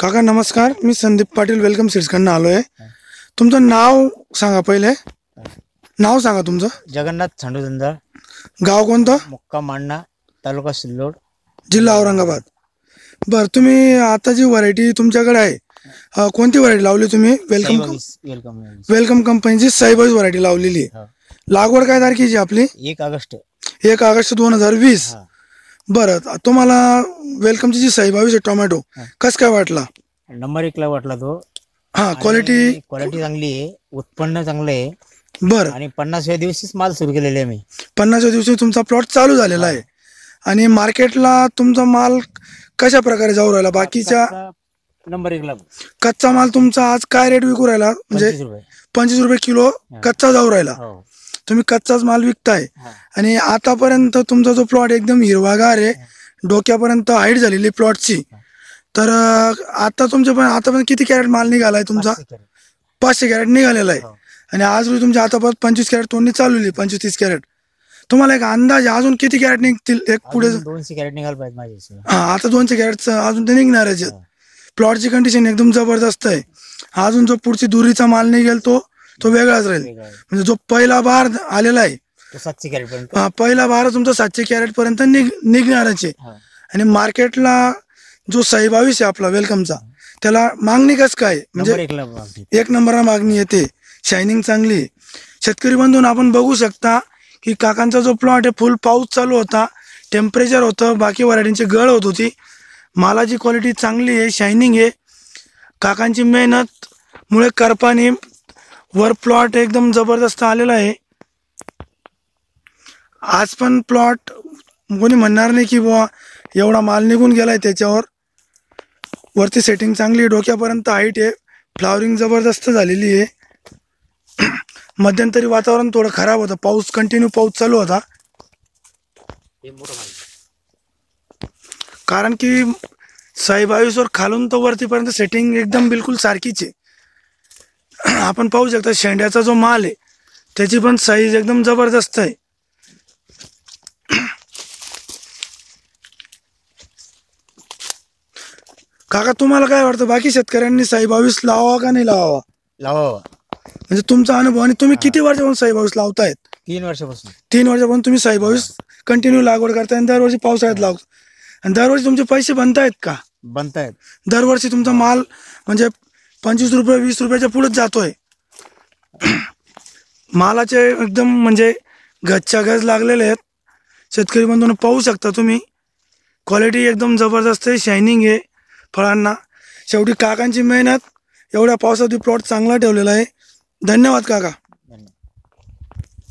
काका नमस्कार, मी संदीप पाटील वेलकम सीड्सकडनं आलो आहे. तुमचं नाव सांगा, पहिले नाव सांगा तुमचं. जगन्नाथ छांडूधंदा, गाव कोणतं? मुक्काम मांडणा, तालुका सिल्लोड, जिल्हा औरंगाबाद. बरं, तुम्ही आता जी व्हरायटी तुमच्याकडे आहे, कोणती व्हरायटी लावली तुम्ही? वेलकम. वेलकम कंपनीची साईबाईज व्हरायटी लावलेली आहे. लागवड काय तारखेची आपली? 1 ऑगस्ट 2020. बरं, तुम्हाला वेलकमची जी साईबाईज आहे टोमॅटो कसं काय वाटला? नंबर 1 ला वाटला तो. क्वालिटी चांगली आहे, उत्पन्न चांगलं आहे. बरं, आणि 50व्या दिवशीच माल सुरू केलेले आहे मी. 50व्या दिवशी तुमचा प्लॉट चालू झालेला आहे. आणि मार्केटला तुमचा माल कशा प्रकारे जाऊ राहिला? बाकीच्या नंबर 1 ला कच्चा माल तुमचा आज काय रेट विकू राहिला? म्हणजे 25 रुपये किलो कच्चा जाऊ राहिला. तुम्ही कच्चाच माल विकताय. आणि आतापर्यंत तुमचा जो प्लॉट एकदम हिरवागार आहे, डोक्यापर्यंत हाईट झालेली प्लॉटची. तर आता आतापर्यंत किती कॅरेट माल निघालाय तुमचा? 500 कॅरेट निघालेला आहे. आणि आज रोजी तुमच्या आतापर्यंत 25 कॅरेट तोडणी चालवली, 25-30 कॅरेट. तुम्हाला एक अंदाज अजून किती कॅरेट निघतील? एक पुढे 200 कॅरेट निघाल पाहिजे माझे. आता 200 कॅरेट अजून ते निघणारच. प्लॉटची कंडिशन एकदम जबरदस्त आहे. अजून जो पुढची दुरीचा माल निघेल तो वेगळाच राहील. म्हणजे जो पहिला बार आलेला आहे, 700 कॅरेट पर्यंत, पहिला बार तुमचा 700 कॅरेट पर्यंत निघणारच आहे. आणि मार्केटला जो 22 आहे आपला वेलकमचा, त्याला मागणी कसं काय? म्हणजे 1 नंबरला मागणी येते, शायनिंग चांगली आहे. शेतकरी बंधून आपण बघू शकता की काकांचा जो प्लॉट आहे, फुल पाऊस चालू होता, टेम्परेचर होतं, बाकी व्हरायटींची गळ होत होती. मालाची क्वालिटी चांगली आहे, शायनिंग आहे. काकांची मेहनत मुळे करपाने वर प्लॉट एकदम जबरदस्त आलेला आहे. आज पण प्लॉट कोणी म्हणणार नाही की बुवा एवढा माल निघून गेलाय. त्याच्यावर वरती सेटिंग चांगली आहे, डोक्यापर्यंत हाईट आहे, फ्लावरिंग जबरदस्त झालेली आहे. मध्यंतरी वातावरण थोडं खराब होतं, कंटिन्यू पाऊस चालू होता. कारण की 22 वर खालून तर वरतीपर्यंत सेटिंग एकदम बिलकुल सारखीच आहे. आपण पाहू शकता शेंड्याचा जो माल आहे त्याची पण साईज एकदम जबरदस्त आहे. काका तुम्हाला काय वाटतं, बाकी शेतकऱ्यांनी 22 लावावा का नाही लावावा? लावावा. म्हणजे तुमचा अनुभव. आणि तुम्ही किती वर्षापासून 22 लावतायत? 3 वर्षापासून. 3 वर्षापासून तुम्ही 22 कंटिन्यू लागवड करताय आणि दरवर्षी पावसाळ्यात लावता. आणि दरवर्षी तुमचे पैसे बनतायत का? बनतायत. दरवर्षी तुमचा माल म्हणजे 25 रुपये 20 रुपयाच्या पुढेच जातोय. मालाचे एकदम म्हणजे गजच्या गज लागलेले आहेत. शेतकरी बंधूंनो पाहू शकता तुम्ही, क्वालिटी एकदम जबरदस्त आहे, शायनिंग आहे फळांना. शेवटी काकांची मेहनत, एवढ्या पावसात प्लॉट चांगला ठेवलेला आहे. धन्यवाद काका.